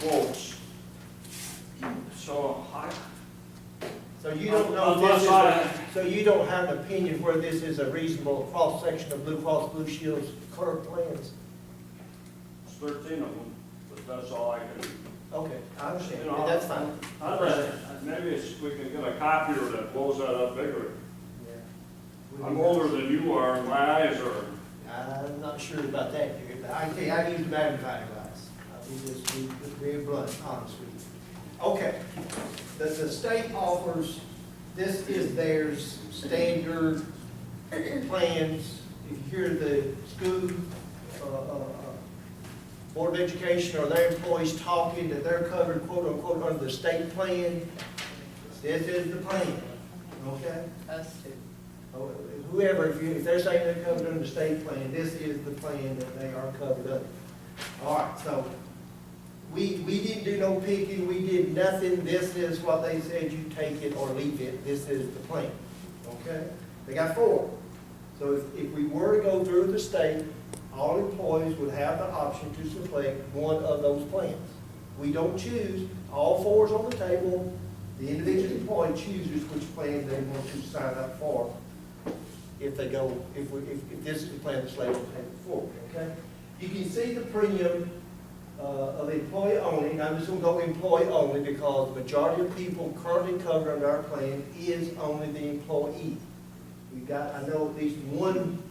quotes. So So you don't know Unless this is, I- so you don't have an opinion where this is a reasonable cross-section of Blue Cross Blue Shield's current plans? it's 13 of them, but that's all I can. Okay, I understand, You know, and that's fine. Maybe we can get a copier that blows that up bigger. Yeah. I'm older than you are, and my eyes are. I'm not sure about that, Gary, but I can tell you, I use the magnifying glass. I'll be very blunt, honest with you. Okay, the state offers, this is theirs, standard plans. If you hear the school, Board of Education or their employees talking that they're covered quote unquote under the state plan, this is the plan, okay? Us too. Whoever, if they're saying they're covered under the state plan, this is the plan that they are covered under. All right, so we didn't do no picking, we did nothing. This is what they said, you take it or leave it. This is the plan, okay? They got 4. So if we were to go through the state, all employees would have the option to select one of those plans. We don't choose, all 4's on the table. The individual employee chooses which plan they want to sign up for. If they go, if this is the plan that's laid on the table for, okay? You can see the premium of employee only, and I'm just gonna go employee only because the majority of people currently covered under our plan is only the employee. We've got, I know at least one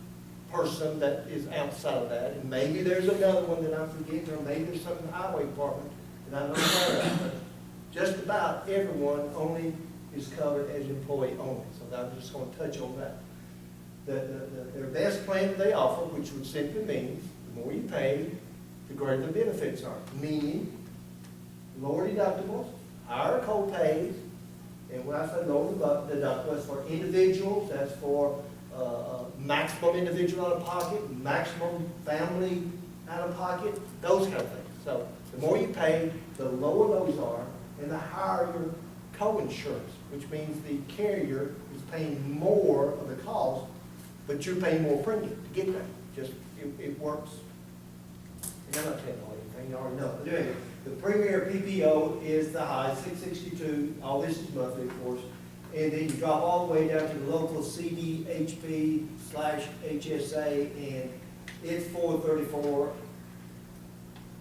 person that is outside of that, and maybe there's another one that I'm forgetting, or maybe there's something in the highway department that I'm not aware of. But just about everyone only is covered as employee only, so I'm just gonna touch on that. Their best plan that they offer, which would simply mean the more you pay, the greater the benefits are. Meaning, lower deductibles, higher co-pays, and when I say lower deductibles, for individuals, that's for maximum individual out of pocket, maximum family out of pocket, those kind of things. So the more you pay, the lower those are, and the higher your co-insurance, which means the carrier is paying more of the cost, but you're paying more premium to get that. Just, it works. And I'm not telling you anything, you already know. But anyway, the premier PPO is the high, $662, all this is monthly, of course. And then you drop all the way down to the local CDHP / HSA, and it's $434.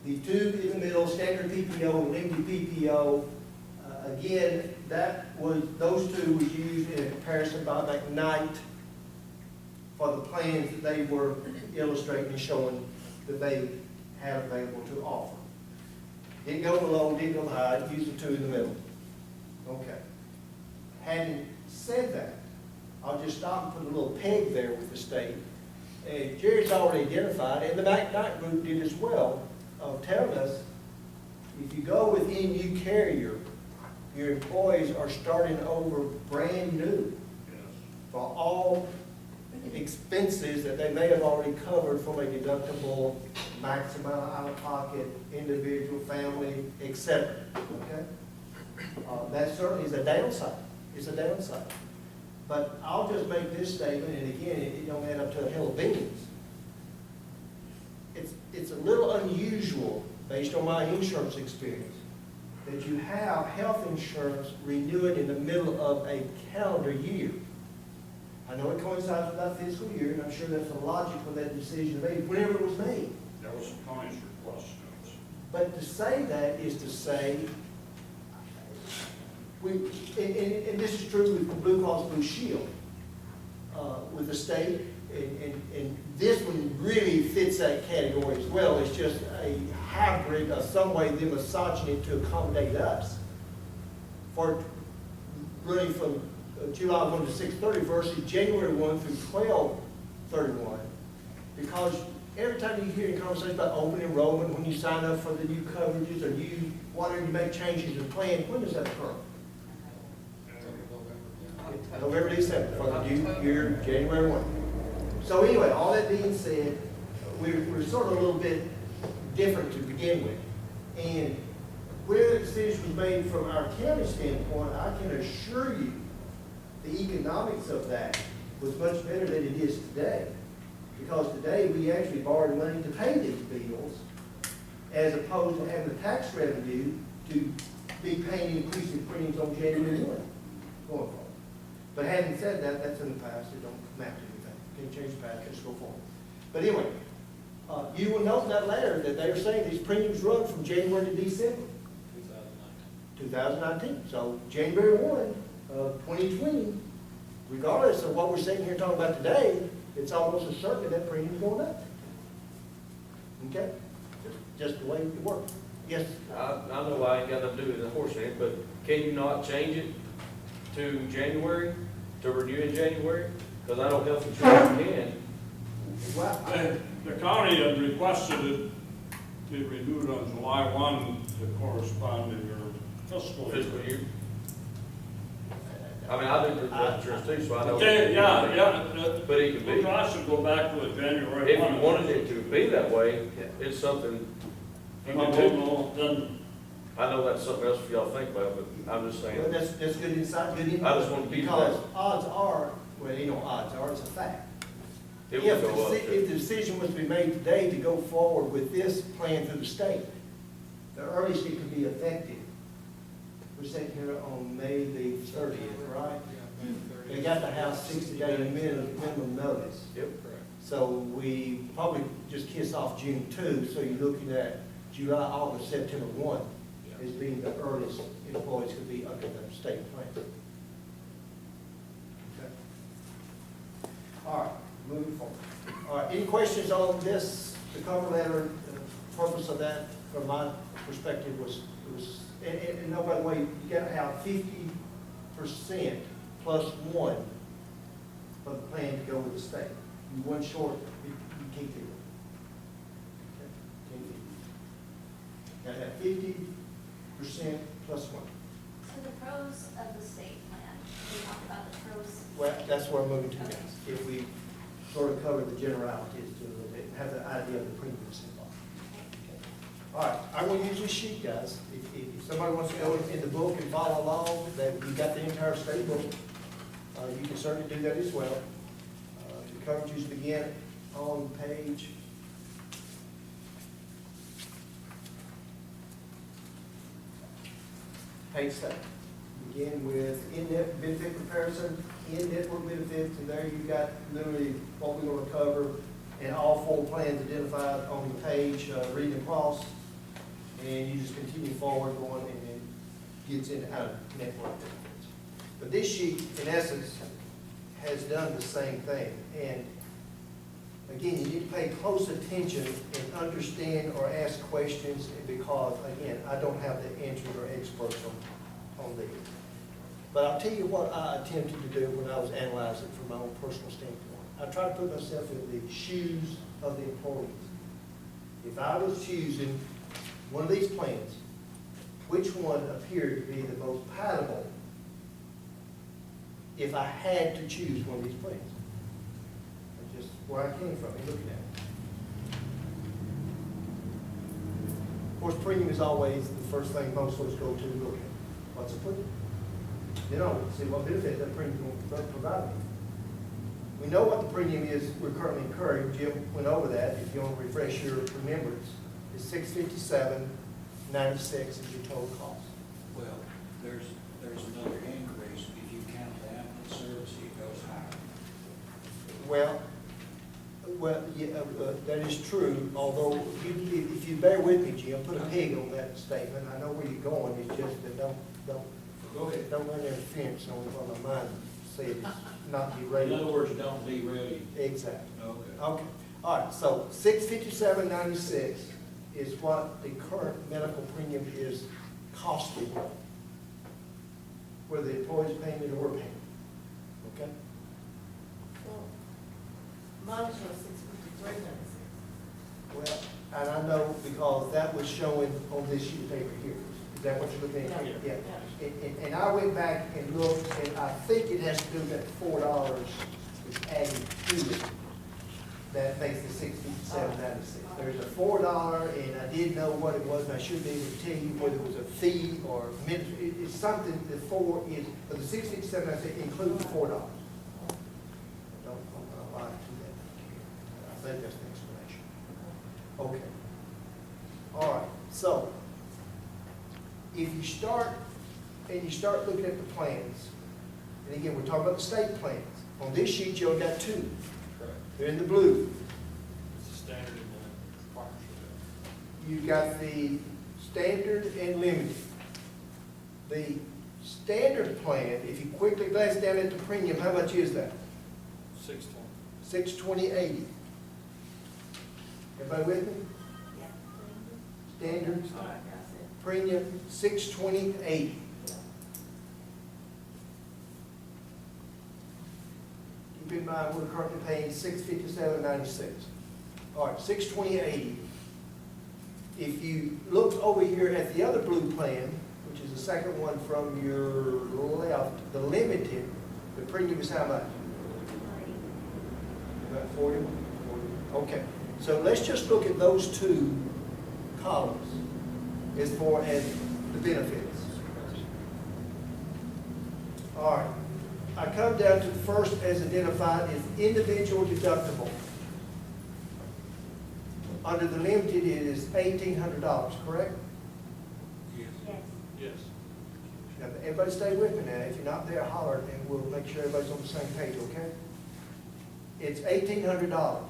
The 2 in the middle, standard PPO and limited PPO, again, those 2 was used in a comparison by McKnight for the plans that they were illustrating and showing that they had available to offer. Didn't go below, didn't go high, used the 2 in the middle. Okay. Having said that, I'll just stop and put a little peg there with the state. Jerry's already identified, and the McKnight group did as well, telling us if you go with NU Carrier, your employees are starting over brand new for all expenses that they may have already covered from a deductible, maximum out of pocket, individual, family, etc. Okay? That certainly is a downside. It's a downside. But I'll just make this statement, and again, it don't add up to a hill of beans. It's a little unusual, based on my insurance experience, that you have health insurance renewing in the middle of a calendar year. I know it coincides with our fiscal year, and I'm sure that's the logic when that decision was made, whenever it was made. There was some counties requests. But to say that is to say, and this is true with Blue Cross Blue Shield, with the state, and this one really fits that category as well. It's just a hybrid of some way them massaging it to accommodate us. For running from July 1 to 6/30 versus January 1 through 12/31, because every time you hear a conversation about open enrollment, when you sign up for the new coverages or whatever you make changes to the plan, when does that occur? November, December, for the new year, January 1. So anyway, all that being said, we're sort of a little bit different to begin with. And where the decision was made from our county standpoint, I can assure you the economics of that was much better than it is today. Because today we actually borrowed money to pay these bills, as opposed to having the tax revenue to be paying increasing premiums on January 1 going forward. But having said that, that's in the past, it don't matter to anything. Can't change the past, just go forward. But anyway, you will note in that letter that they are saying these premiums run from January to December 2019. So January 1 of 2020, regardless of what we're sitting here talking about today, it's almost a certain that premium's going up. Okay? Just the way it works. Yes? I know I ain't got nothing to do with the horse thing, but can you not change it to January, to renew in January? Because I know health insurance can. Well, The county had requested it be renewed on July 1 to correspond to your fiscal Fiscal year. year. I mean, I do health insurance too, so I know. Okay, yeah. But it could be. I should go back to a January 1. If you wanted it to be that way, it's something you I can don't do. know, then, I know that's something else for y'all to think about, but I'm just well, saying, that's good insight, good input. I just want to be Because fair. odds are, well, you know, odds are, it's a fact. It If will go up. if the decision was to be made today to go forward with this plan through the state, the earliest it could be effective, we're sitting here on May the 30th, right? They got to have 60-day minimum notice. Yep. So we probably just kiss off June 2, so you're looking at July, August, September 1 as being the earliest employees could be under the state plan. Okay. All right, moving forward. All right, any questions on this, the cover letter, the purpose of that, from my perspective, was, and no, by the way, you gotta have 50% plus one of the plan to go with the state. You one short, you can't do it. Okay, can't do it. Gotta have 50% plus one. So the pros of the state plan, we talked about the pros. Well, that's where I'm moving to next. If we sort of cover the generalities to a little bit, and have the idea of the premiums involved. Okay. All right, I'm going to use this sheet, guys. If somebody wants to go in the book and follow along, that you got the entire state book, you can certainly do that as well. The coverages begin on page 7. Begin with in-net benefit comparison, in-network benefits, and there you've got literally what we're going to cover, and all 4 plans identified on the page, reading across, and you just continue forward going, and it gets into out-of-network benefits. But this sheet, in essence, has done the same thing, and again, you need to pay close attention and understand or ask questions, because, again, I don't have the answers or experts on these. But I'll tell you what I attempted to do when I was analyzing from my own personal standpoint. I tried to put myself in the shoes of the employees. If I was choosing one of these plans, which one appeared to be the most palatable if I had to choose one of these plans? That's just where I came from in looking at it. Of course, premium is always the first thing most of us go to look at. What's the premium? Then I'll see what benefit that premium will provide me. We know what the premium is we're currently incurring. Jim went over that. If you want to refresh your remembrance, it's $657.96 is your total cost. Well, there's another increase. If you count the ambulance service, it goes higher. Well, yeah, that is true, although if you bear with me, Jim, put a pig on that statement. I know where you're going, it's just that don't Go ahead. run interference on what my mind said, it's not be In ready. other words, don't be ready. Exactly. Okay. Okay, all right, so $657.96 is what the current medical premium is costing, whether the employee's paying it or we're paying it, okay? Well, mine shows 653.96. Well, and I know because that was showing on this sheet of paper here. Is that what you're looking at? Yeah. Yeah. And I went back and looked, and I think it has to do with that $4 that's added to it. That makes the $657.96. There's a $4, and I didn't know what it was, and I should be able to tell you whether it was a fee or it's something, the 4 is, but the $657.96 includes $4. Don't lie to that. I think that's the explanation. Okay. All right. so, if you start, and you start looking at the plans, and again, we're talking about the state plans. On this sheet, you only got two. Correct. They're in the blue. It's standard in the partnership. You've got the standard and limited. The standard plan, if you quickly glance down at the premium, how much is that? 620. $620.80. Everybody with me? Standard, All right, I said, premium, $620.80. Keep in mind, we're currently paying $657.96. All right, $620.80. If you look over here at the other blue plan, which is the second one from your left, the limited, the premium is how much? About 40? 40. Okay, so let's just look at those two columns as far as the benefits. All right, I come down to the first as identified as individual deductible. Under the limited, it is $1,800, correct? Yes. Yes. Yes. Now, everybody stay with me now. If you're not there, holler, and we'll make sure everybody's on the same page, okay? It's $1,800.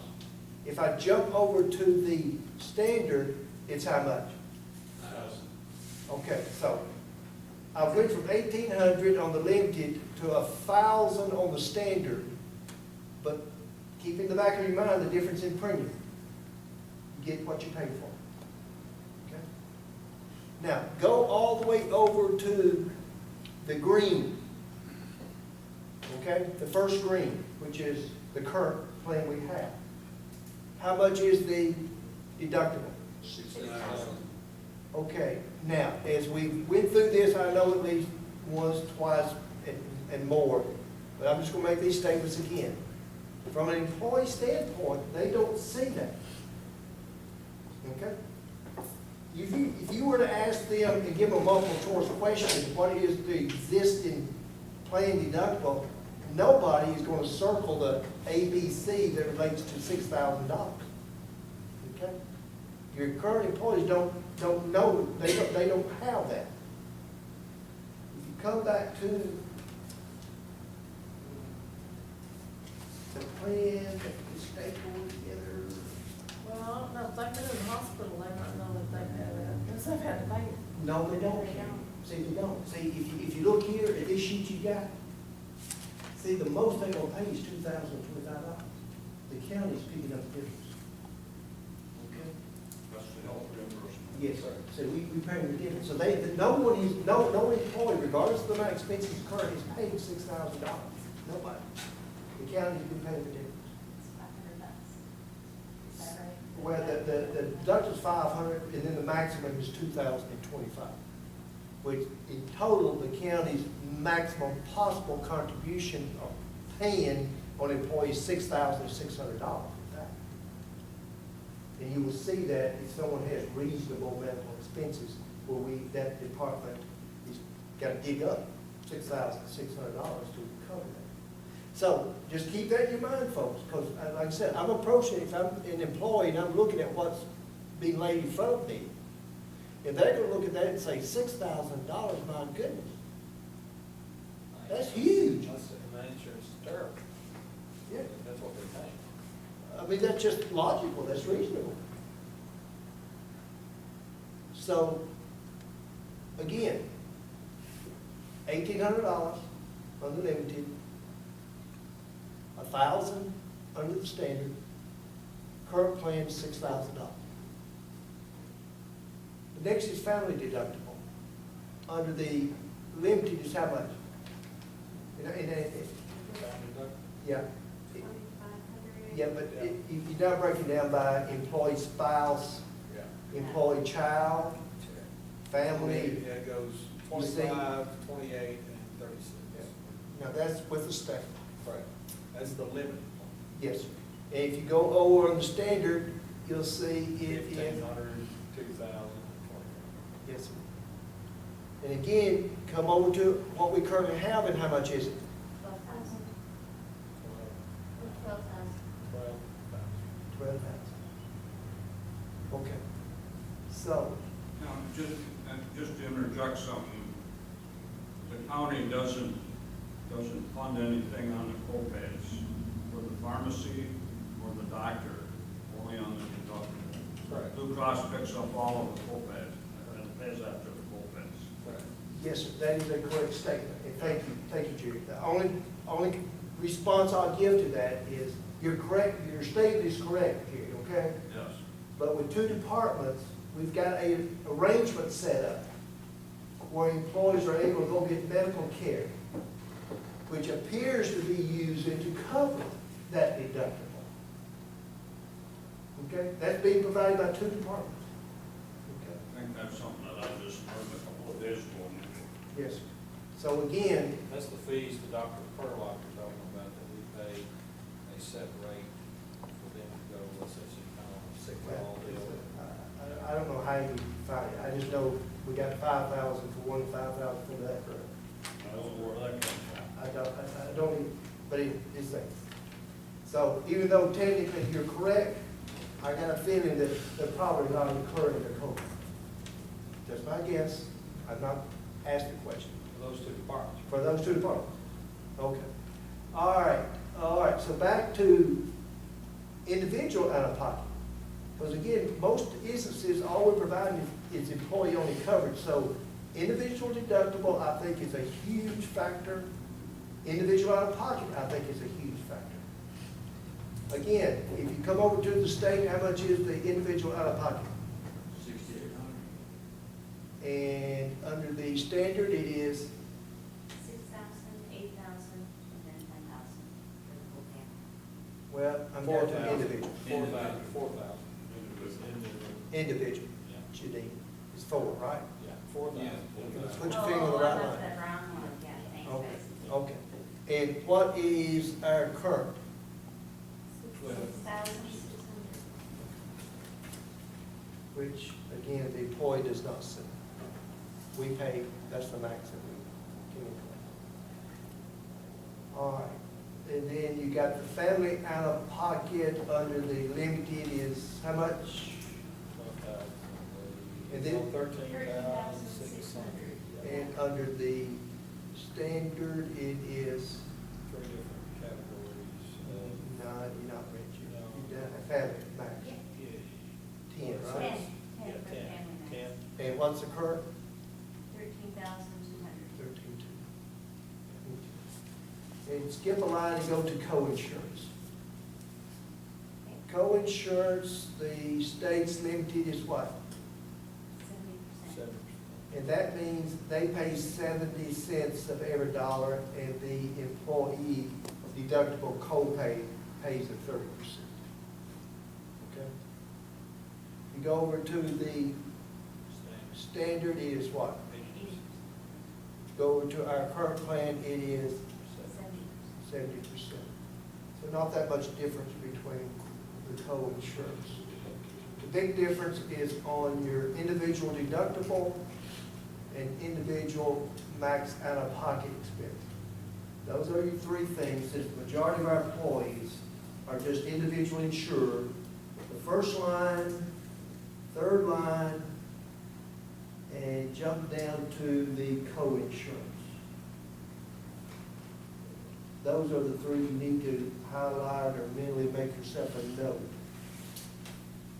If I jump over to the standard, it's how much? Okay, so I went from 1,800 on the limited to 1,000 on the standard, but keep in the back of your mind the difference in premium. You get what you pay for. Okay? Now, go all the way over to the green. Okay, the first green, which is the current plan we have. How much is the deductible? 6,000. Okay, now, as we went through this, I know at least once, twice, and more, but I'm just gonna make these statements again. From an employee standpoint, they don't see that. Okay? If you were to ask them and give them a multiple choice question, what is the existing plan deductible, nobody is gonna circle the ABC that relates to $6,000. Okay? Your current employees don't know, they don't have that. If you come back to the plan that we stapled together, well, I don't know, if they've been in the hospital, they might know that they've had that, unless they've had to pay it. no, they don't. See, they don't. See, if you look here at this sheet you got, see, the most they're gonna pay is $2,025. The county's picking up the difference. Okay? That's the health reimbursement. Yes, sir. So we pay them the difference. So no employee, regardless of the amount of expenses incurred, is paying $6,000. Nobody. The county's been paying the difference. It's $500. Is that right? Well, the deductible's $500, and then the maximum is $2,025, which in total, the county's maximum possible contribution of paying on employees $6,600. And you will see that if someone has reasonable medical expenses, where that department is got to dig up $6,600 to cover that. So just keep that in your mind, folks, because like I said, I'm approaching, if I'm an employee and I'm looking at what's being laid in front of me, if they're going to look at that and say $6,000, my goodness, that's huge. That's, and the insurance is terrible. Yeah. That's what they're paying. I mean, that's just logical, that's reasonable. So, again, $1,800 unlimited, 1,000 under the standard, current plan is $6,000. The next is family deductible. Under the limited is how much? Yeah. Yeah, but you now break it down by employee spouse, employee child, family. Yeah, it goes You see- 25, 28, and 36. Now, that's with the state. Right. That's the limit. Yes, sir. And if you go over on the standard, you'll see it is, 1,500, 2,000, yes, sir. And again, come over to what we currently have and how much is it? 12,000. 12,000. 12,000. 12,000. Okay. So, Now, to interject something. The county doesn't fund anything on the co-pays for the pharmacy or the doctor, only on the deductible. Correct. Blue Cross picks up all of the co-pays and pays after the co-pays. Correct. Yes, sir, that is a correct statement, and thank you, Jerry. The only response I'll give to that is, you're correct, your statement is correct, Jerry, okay? Yes. But with two departments, we've got a arrangement set up where employees are able to go get medical care, which appears to be used to cover that deductible. Okay, that's being provided by two departments. Okay. I think that's something that I just learned a couple of days ago. Yes, sir. So again, That's the fees to Dr. Perlock you're talking about, that we pay a set rate for them to go, let's say, some kind of sick call deal. I don't know how you find it. I just know we got 5,000 for one, 5,000 for that. I don't know where that comes from. I don't even, but it's there. So even though technically you're correct, I got a feeling that they're probably not incurring the code. Just my guess. I've not asked the question. For those two departments. For those two departments? Okay. All right, so back to individual out-of-pocket. Because again, most instances, all we're providing is employee-only coverage. So individual deductible, I think, is a huge factor. Individual out-of-pocket, I think, is a huge factor. Again, if you come over to the state, how much is the individual out-of-pocket? 6,800. And under the standard, it is 6,000, 8,000, and then 10,000 for the whole family. well, I'm going to 4,000. individual. 4,000. Individual, Yeah. Janine, it's 4, right? Yeah, 4,000. Put your finger on the right Oh, I line. love that brown one, yeah, thanks, Okay, guys. okay. And what is our current? 6,600. Which, again, the employee does not set. We pay, that's the max that we can employ. All right, and then you got the family out of pocket under the limited is how much? And then- 13,600. And under the standard, it is, Three different categories. no, you're not rich, No. you're down at family max, Yeah. 10, 10, right? 10 Yeah, for the 10, family max. 10. And what's the current? 13,200. 13.2. And skip a line and go to co-insurance. Co-insurance, the state's limited is what? 70%. 7%. And that means they pay 70 cents of every dollar, and the employee deductible co-pay pays the 30%. Okay? You go over to the standard, it is what? 80%. Go over to our current plan, it is 70%. 70%. So not that much difference between the co-insurance. The big difference is on your individual deductible and individual max out-of-pocket expense. Those are your three things, since the majority of our employees are just individually insured. The first line, third line, and jump down to the co-insurance. Those are the three you need to highlight or mentally make yourself a note.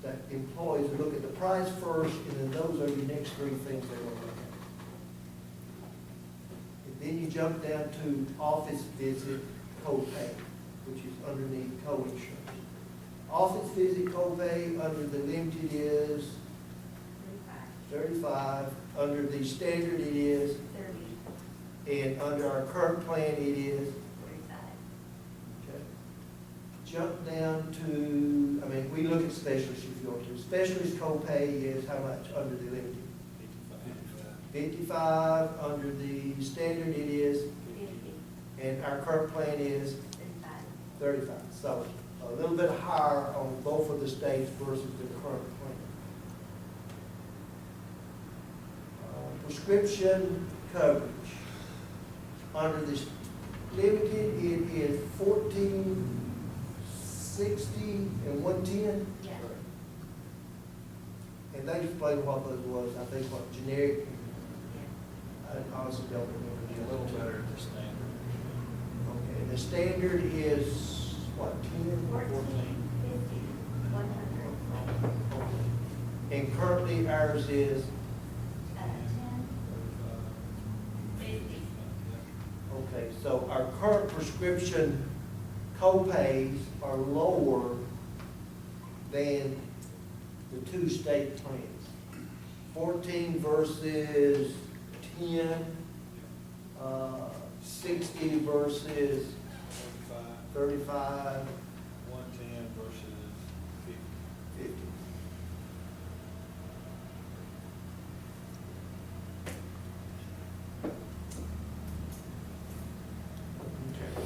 That employees look at the price first, and then those are your next three things they want to look at. And then you jump down to office visit copay, which is underneath co-insurance. Office visit copay under the limited is 35, under the standard it is, 30, and under our current plan it is. 45. Okay. Jump down to, we look at specialists if you want to. Specialist copay is how much under the limited? 55, under the standard it is, 50, and our current plan is 35. 35. So a little bit higher on both of the states versus the current plan. Prescription coverage. Under the limited, it is 1460 and 110. Yeah. And they explained what those was, I think, what generic honestly don't remember A the little other two. better than the standard. Okay, the standard is, what, 10? 14, 50, 100. And currently ours is, 10, 50. okay, so our current prescription co-pays are lower than the two state plans. 14 versus 10, 60 versus 35, 110 versus 50. 50. Okay.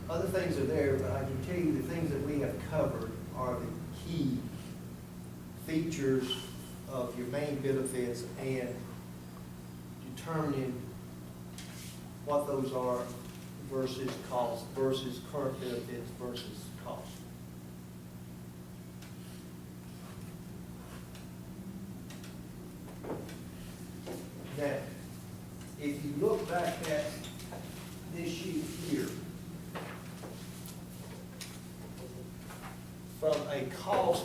Other things are there, but I can tell you the things that we have covered are the key features of your main benefits and determining what those are versus cost, versus current benefits versus cost. Now, if you look back at this sheet here, from a cost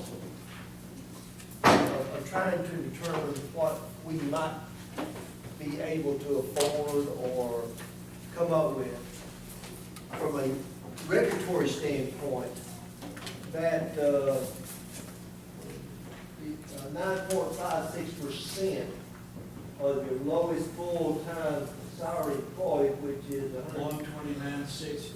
of trying to determine what we might be able to afford or come up with, from a regulatory standpoint, that 9.56% of your lowest full-time salary employee, which is 129.60.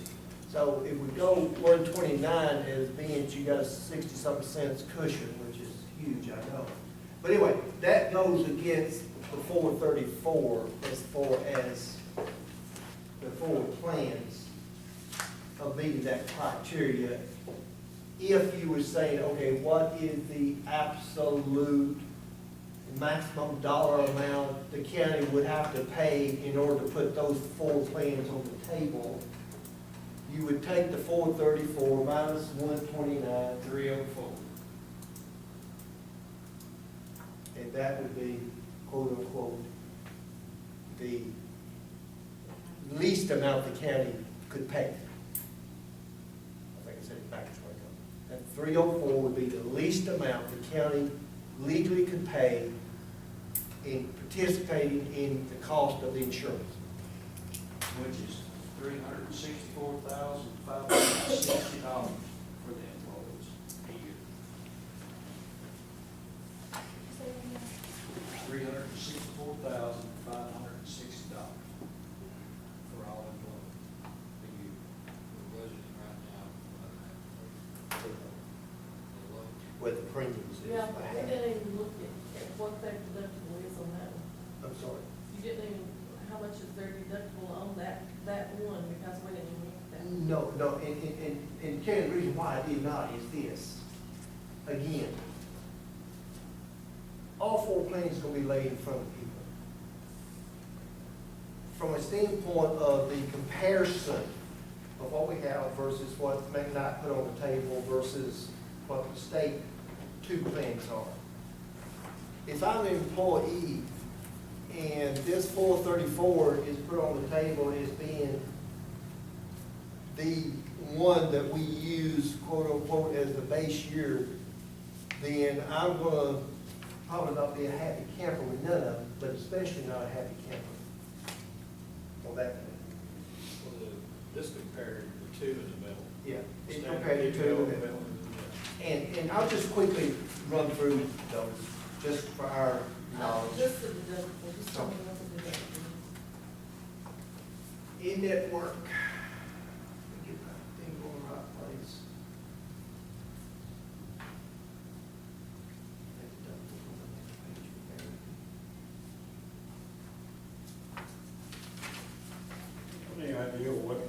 So if we go 129 as being, you got a 60-something cents cushion, which is huge, I know. But anyway, that goes against the 434 as far as the forward plans of meeting that criteria. If you were saying, okay, what is the absolute maximum dollar amount the county would have to pay in order to put those four plans on the table, you would take the 434 minus 129, 304. and that would be, quote unquote, the least amount the county could pay. I think I said it backwards when I go. That 304 would be the least amount the county legally could pay in participating in the cost of the insurance. Which is $364,560 for the employees a year. $364,560 for all employees a year. We're budgeting right now for the Where the premiums is. Yeah, but we didn't even look at what their deductible is on that one. I'm sorry. You didn't even, how much is their deductible on that one, because we didn't even look at that. No, and Karen, the reason why I did not is this. Again, all four plans are gonna be laid in front of people. From a standpoint of the comparison of what we have versus what McKnight put on the table versus what the state two plans are. If I'm an employee and this 434 is put on the table as being the one that we use, quote unquote, as the base year, then I'm gonna probably not be a happy camper with none of them, but especially not a happy camper on that. This compared the two in the middle. Yeah, it Standard compared to PPO two. in the middle. And I'll just quickly run through those, just for our knowledge. Just the deductible, just tell me what the deductible is. In-network, let me get my thing going the right place. Any idea what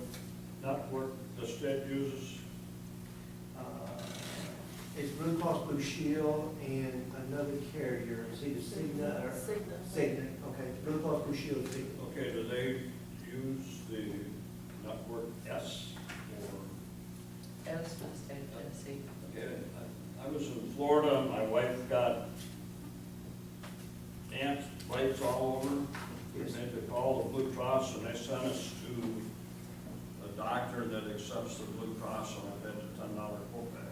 network the state uses? It's Blue Cross Blue Shield and another carrier, it's either Cigna or. Cigna. Cigna, okay, Blue Cross Blue Shield, Cigna. Okay, do they use the network S or? That was from the state of Tennessee. Okay, I was in Florida, my wife got plates all over. Yes. And they call the Blue Cross and they sent us to a doctor that accepts the Blue Cross and I paid a $10 copay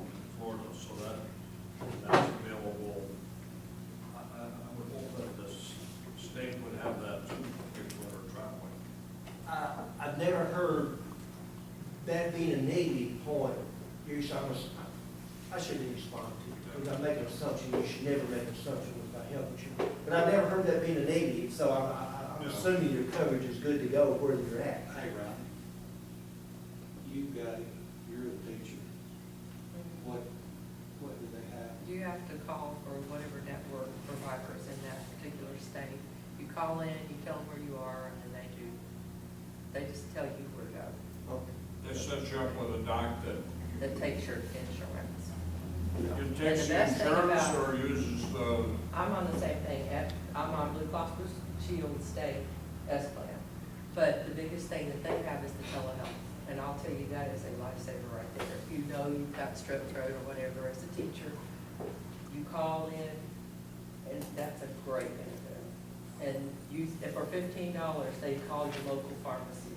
in Florida, so that's available. I would hope that this state would have that too, for people that are traveling. I've never heard that being a negative point. I shouldn't respond to it, because I make an assumption, you should never make an assumption about health insurance. But I've never heard that being a negative, so I'm Yeah. assuming your coverage is good to go where you're at. Hey, Ron, you got it, you're the teacher. What do they have? You have to call for whatever network provider is in that particular state. You call in, you tell them where you are, and then they just tell you where to go, Okay. They set you up with a doc that takes your insurance. that takes the the best thing insurance about- or uses the, I'm on the same thing, I'm on Blue Cross Blue Shield State S plan. But the biggest thing that they have is the telehealth, and I'll tell you, that is a lifesaver right there. If you know you've got strep throat or whatever as a teacher, you call in, and that's a great benefit. And for $15, they call your local pharmacy.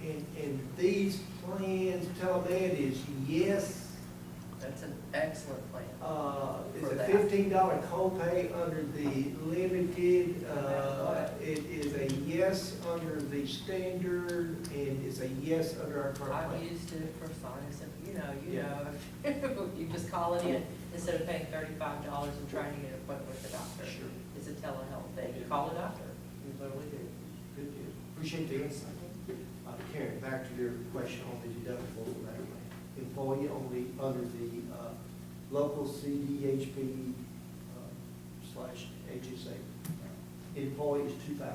And these plans, telemed is yes, That's an excellent plan. it's For a that. $15 copay under the limited, What? it is a yes under the standard, and it's a yes under our current plan. I've used it for sinus, and you know, you just call it in, instead of paying $35 and trying to get an appointment with the doctor. Sure. It's a telehealth thing, you call a doctor, you literally do. Good deal. Appreciate the insight. Karen, back to your question on the deductible for that plan. Employee only under the local CDHP slash HSA. Employee is 2,000.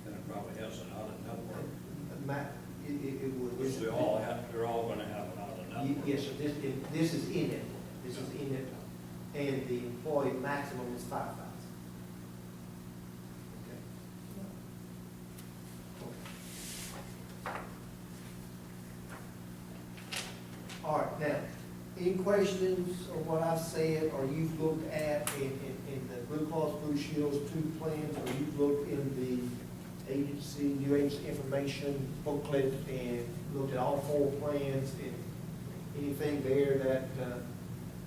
and it probably has an out-of-network, Matt, it would. which they all have, they're all gonna have an out-of-network. Yes, sir, this is in it, this is in it, and the employee maximum is 5,000. All right, now, any questions on what I've said, or you've looked at in the Blue Cross Blue Shield's two plans, or you've looked in the agency, new agency information booklet, and looked at all four plans, and anything there that,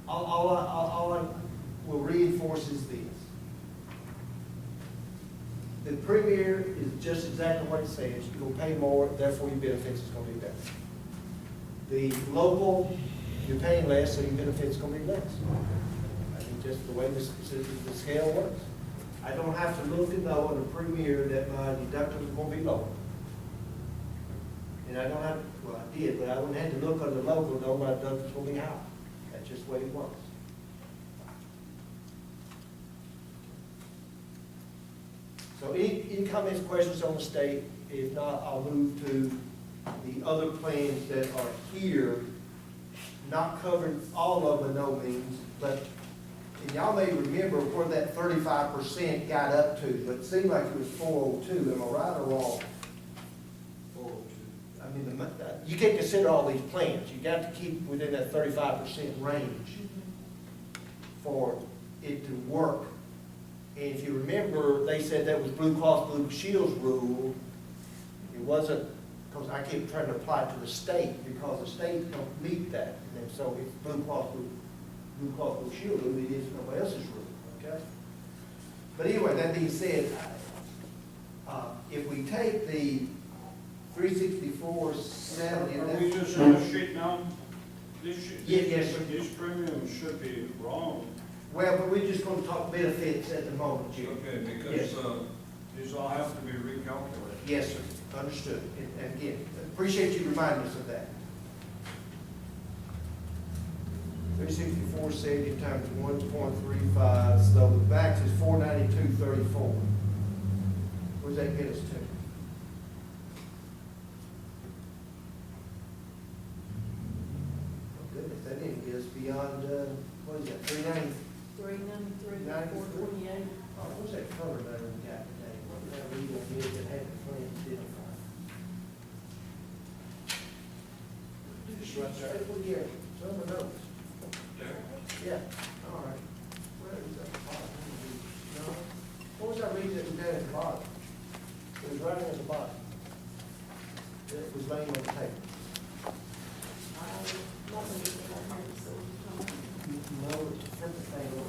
all I will reinforce is this. The premier is just exactly what it says, you're gonna pay more, therefore your benefits is gonna be better. The local, you're paying less, so your benefits gonna be less. I think just the way the scale works. I don't have to look to know on the premier that my deductible is gonna be lower. And I don't have, well, I did, but I wouldn't have to look on the local to know my deductible's gonna be high. That's just the way it works. So any comments, questions on the state? If not, I'll move to the other plans that are here, not covered all of them by no means, but, and y'all may remember where that 35% got up to, but it seemed like it was 402, am I right or wrong? 402. I mean, you can't consider all these plans, you got to keep within that 35% range for it to work. And if you remember, they said that was Blue Cross Blue Shield's rule. It wasn't, because I keep trying to apply it to the state, because the state don't meet that. And so it's Blue Cross Blue Shield rule, it is nobody else's rule, okay? But anyway, that being said, if we take the 364.70, Are we just on the sheet now? Yes. These premiums should be wrong. well, but we're just going to talk benefits at the moment, Jim. Okay, Yes. because these all have to be recalculated. Yes, sir, understood. And again, appreciate you reminding us of that. 364.70 times 1.35, so the max is 492.34. Where's that get us to? Oh goodness, that didn't get us beyond, what is that, 390? 393, 94. 428. Oh, what's that color letter we got today? What did that read on here that had the plan identified? Just right there. Well, yeah, some of those. There. Yeah, read it was down at the bottom. It was right at the bottom. It was laying on the table. Nothing is in that, so. No, it's a different thing.